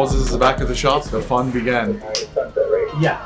Moses is back at the shop. The fun began. Yeah.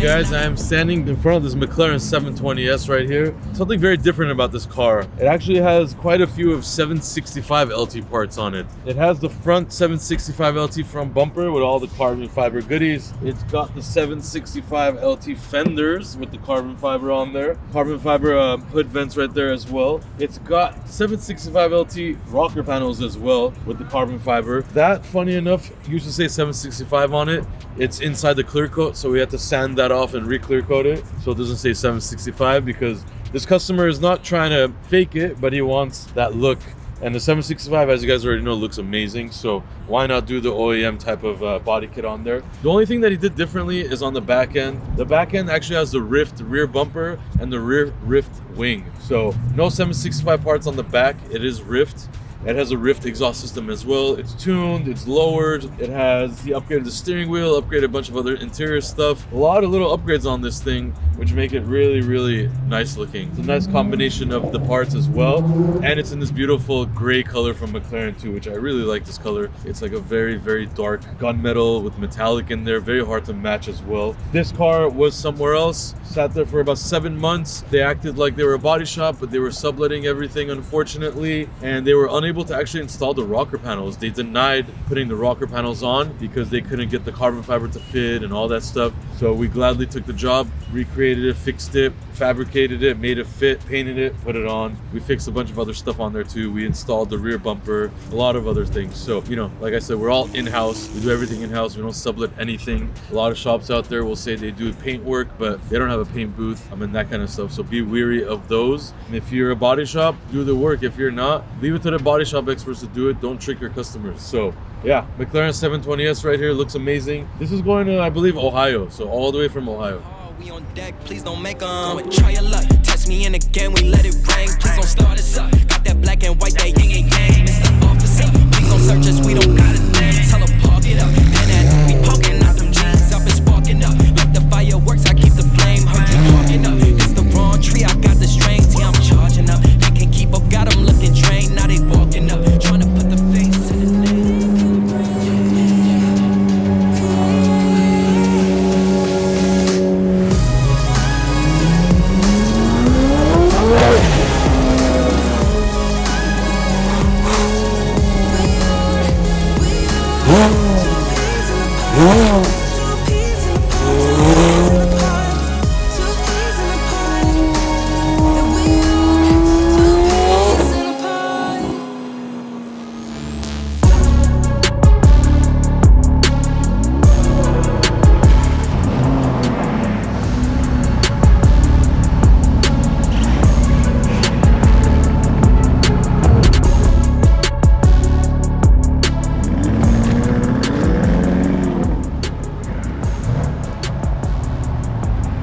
Guys, I am standing in front of this McLaren 720S right here. Something very different about this car. It actually has quite a few of 765 LT parts on it. It has the front 765 LT front bumper with all the carbon fiber goodies. It's got the 765 LT fenders with the carbon fiber on there. Carbon fiber hood vents right there as well. It's got 765 LT rocker panels as well with the carbon fiber. That, funny enough, used to say 765 on it. It's inside the clear coat, so we had to sand that off and re-clear coat it so it doesn't say 765, because this customer is not trying to fake it, but he wants that look. And the 765, as you guys already know, looks amazing, so why not do the OEM type of body kit on there? The only thing that he did differently is on the back end. The back end actually has the RYFT rear bumper and the rear RYFT wing, so no 765 parts on the back. It is RYFT. It has a RYFT exhaust system as well. It's tuned, it's lowered. It has, he upgraded the steering wheel, upgraded a bunch of other interior stuff. A lot of little upgrades on this thing, which make it really, really nice looking. It's a nice combination of the parts as well. And it's in this beautiful gray color from McLaren too, which I really like this color. It's like a very, very dark gunmetal with metallic in there. Very hard to match as well. This car was somewhere else. Sat there for about 7 months. They acted like they were a body shop, but they were subletting everything, unfortunately. And they were unable to actually install the rocker panels. They denied putting the rocker panels on because they couldn't get the carbon fiber to fit and all that stuff. So we gladly took the job, recreated it, fixed it, fabricated it, made it fit, painted it, put it on. We fixed a bunch of other stuff on there too. We installed the rear bumper, a lot of other things. So, you know, like I said, we're all in-house. We do everything in-house. We don't sublet anything. A lot of shops out there will say they do paint work, but they don't have a paint booth. I mean, that kind of stuff. So be wary of those. And if you're a body shop, do the work. If you're not, leave it to the body shop experts to do it. Don't trick your customers. So yeah, McLaren 720S right here looks amazing. This is going to, I believe, Ohio. So all the way from Ohio. We on deck, please don't make them. Go and try your luck. Test me in again, we let it rain. Please don't start us up. Got that black and white, that yin and yang. Mr. Officer, please don't search us, we don't got a thing. Tell her park it up. And that we poking out them jeans up and sparking up. Like the fireworks, I keep the flame. Heard you parking up. It's the wrong tree, I got the strings. Yeah, I'm charging up. They can't keep up, got them looking drained. Now they walking up. Trying to put the face in the name.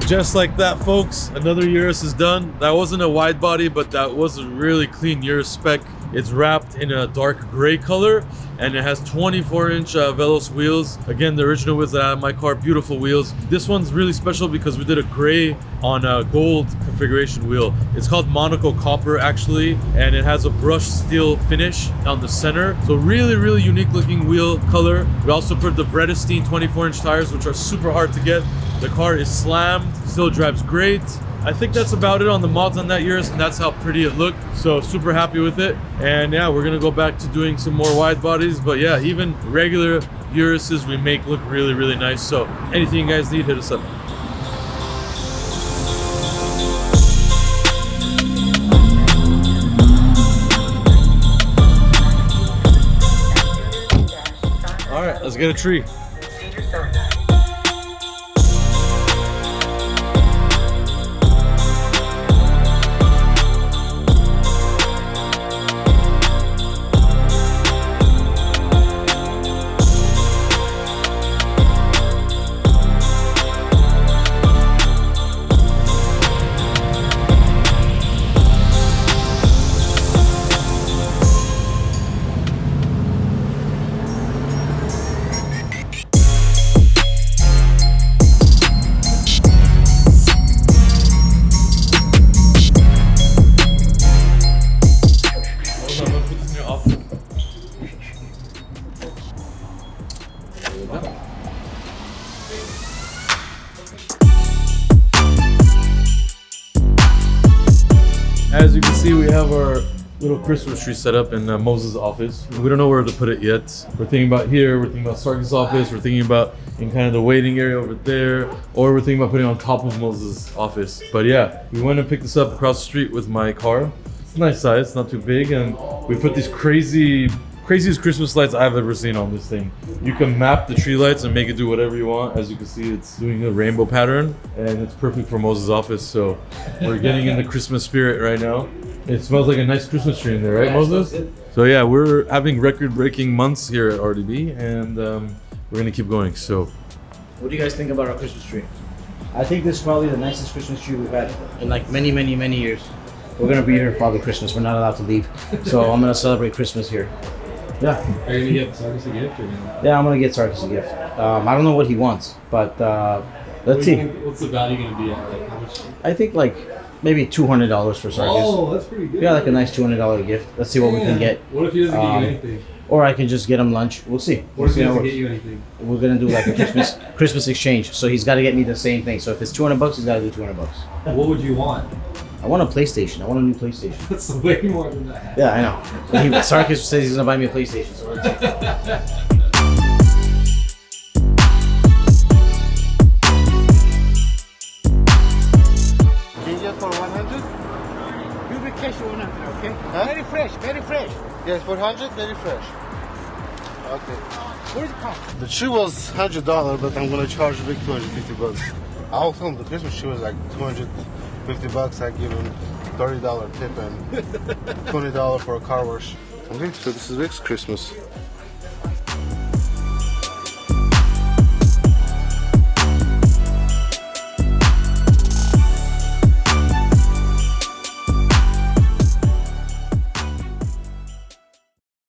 Just like that, folks, another Urus is done. That wasn't a wide body, but that was a really clean Urus spec. It's wrapped in a dark gray color, and it has 24-inch Velos wheels. Again, the original wheels that I had in my car, beautiful wheels. This one's really special because we did a gray on a gold configuration wheel. It's called Monaco Copper, actually, and it has a brushed steel finish on the center. So really, really unique looking wheel color. We also put the Vredestein 24-inch tires, which are super hard to get. The car is slammed, still drives great. I think that's about it on the mods on that Urus, and that's how pretty it looked. So super happy with it. And yeah, we're gonna go back to doing some more wide bodies. But yeah, even regular Uruses we make look really, really nice. So anything you guys need, hit us up. All right, let's get a tree. As you can see, we have our little Christmas tree set up in Moses' office. We don't know where to put it yet. We're thinking about here, we're thinking about Sarkis' office, we're thinking about in kind of the waiting area over there, or we're thinking about putting it on top of Moses' office. But yeah, we went and picked this up across the street with my car. It's a nice size, it's not too big, and we put these craziest Christmas lights I've ever seen on this thing. You can map the tree lights and make it do whatever you want. As you can see, it's doing a rainbow pattern, and it's perfect for Moses' office. So we're getting in the Christmas spirit right now. It smells like a nice Christmas tree in there, right, Moses? So yeah, we're having record-breaking months here at RDB, and we're gonna keep going. So, what do you guys think about our Christmas tree? I think this is probably the nicest Christmas tree we've had in like many years. We're gonna be here for Father Christmas. We're not allowed to leave, so I'm gonna celebrate Christmas here. Yeah. Are you gonna get Sarkis a gift or no? Yeah, I'm gonna get Sarkis a gift. I don't know what he wants, but let's see. What's the value gonna be at? Like how much? I think like maybe $200 for Sarkis. Oh, that's pretty good. Yeah, like a nice $200 gift. Let's see what we can get. What if he doesn't get you anything? Or I can just get him lunch. We'll see. What if he doesn't get you anything? We're gonna do like a Christmas exchange. So he's got to get me the same thing. So if it's $200, he's got to do $200. What would you want? I want a PlayStation. I want a new PlayStation. That's way more than that. Yeah, I know. But Sarkis says he's gonna buy me a PlayStation. So let's see. For 100? You will cash 100, okay? Huh? Very fresh, very fresh. Yes, for 100, very fresh. Okay. What is it cost? The shoe was $100, but I'm gonna charge Vic $250. I'll tell him the Christmas shoe was like $250. I give him $30 tip and $20 for a car wash. I think so. This is Vic's Christmas.